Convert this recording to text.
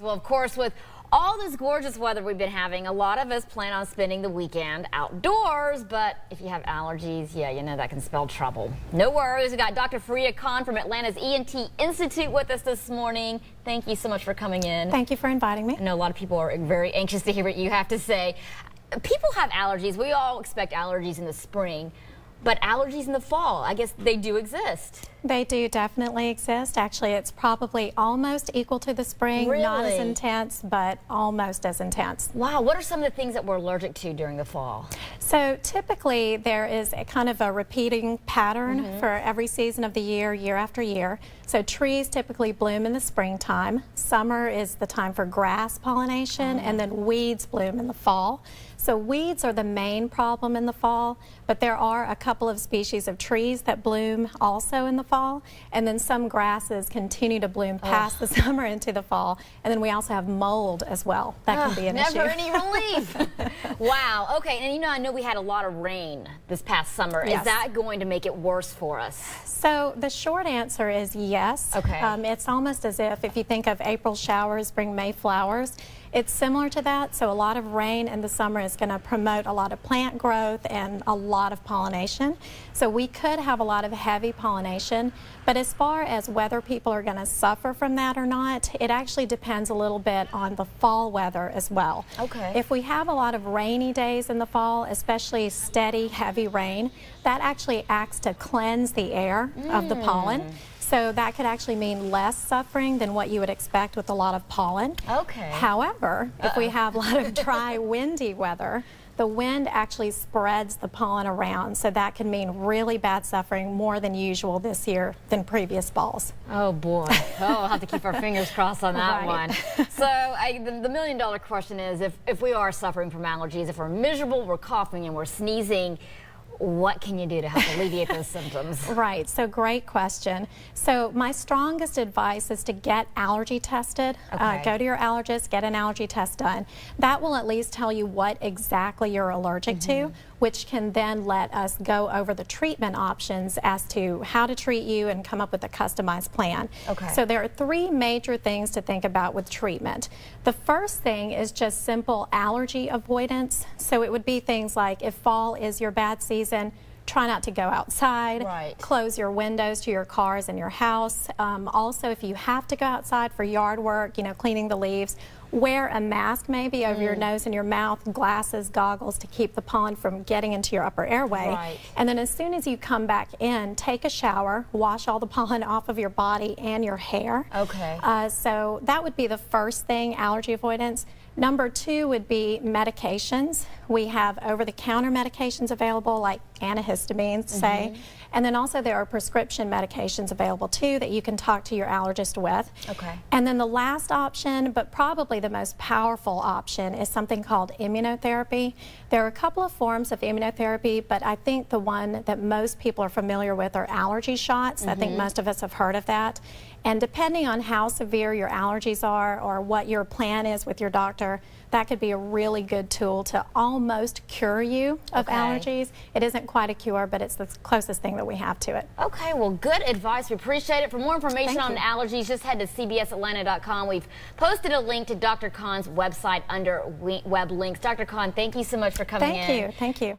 Well, of course, with all this gorgeous weather we've been having, a lot of us plan on spending the weekend outdoors, but if you have allergies, yeah, you know that can spell trouble. No worries, we got Dr. Faria Khan from Atlanta's ENT Institute with us this morning. Thank you so much for coming in. Thank you for inviting me. I know a lot of people are very anxious to hear what you have to say. People have allergies. We all expect allergies in the spring. But allergies in the fall, I guess they do exist. They do definitely exist. Actually, it's probably almost equal to the spring. Really? Not as intense, but almost as intense. Wow, what are some of the things that we're allergic to during the fall? So typically there is a kind of a repeating pattern for every season of the year, year after year. So trees typically bloom in the springtime. Summer is the time for grass pollination, and then weeds bloom in the fall. So weeds are the main problem in the fall, but there are a couple of species of trees that bloom also in the fall, and then some grasses continue to bloom past the summer into the fall, and then we also have mold as well. That can be an issue. Never any relief. Wow, okay, and you know, I know we had a lot of rain this past summer. Yes. Is that going to make it worse for us? So the short answer is yes. Okay. It's almost as if you think of April showers bring May flowers. It's similar to that, so a lot of rain in the summer is going to promote a lot of plant growth and a lot of pollination. So we could have a lot of heavy pollination, but as far as whether people are going to suffer from that or not, it actually depends a little bit on the fall weather as well. Okay. If we have a lot of rainy days in the fall, especially steady, heavy rain, that actually acts to cleanse the air of the pollen. So that could actually mean less suffering than what you would expect with a lot of pollen. Okay. However, if we have a lot of dry, windy weather, the wind actually spreads the pollen around, so that can mean really bad suffering, more than usual this year than previous falls. Oh boy. Oh, we'll have to keep our fingers crossed on that one. So the million-dollar question is, if we are suffering from allergies, if we're miserable, we're coughing, and we're sneezing, what can you do to help alleviate those symptoms? Right, so great question. So my strongest advice is to get allergy tested. Okay. Go to your allergist, get an allergy test done. That will at least tell you what exactly you're allergic to, which can then let us go over the treatment options as to how to treat you and come up with a customized plan. Okay. So there are three major things to think about with treatment. The first thing is just simple allergy avoidance. So it would be things like, if fall is your bad season, try not to go outside. Right. Close your windows to your cars and your house. Also, if you have to go outside for yard work, you know, cleaning the leaves, wear a mask maybe over your nose and your mouth, glasses, goggles to keep the pollen from getting into your upper airway. Right. And then as soon as you come back in, take a shower, wash all the pollen off of your body and your hair. Okay. So that would be the first thing, allergy avoidance. Number two would be medications. We have over-the-counter medications available, like antihistamines, say. And then also there are prescription medications available too that you can talk to your allergist with. Okay. And then the last option, but probably the most powerful option, is something called immunotherapy. There are a couple of forms of immunotherapy, but I think the one that most people are familiar with are allergy shots. I think most of us have heard of that. And depending on how severe your allergies are or what your plan is with your doctor, that could be a really good tool to almost cure you of allergies. It isn't quite a cure, but it's the closest thing that we have to it. Okay, well, good advice. We appreciate it. For more information Thank on you. allergies, just head to cbsatlanta.com. We've posted a link to Dr. Khan's website under web links. Dr. Khan, thank you so much for coming in. Thank you. Thank you.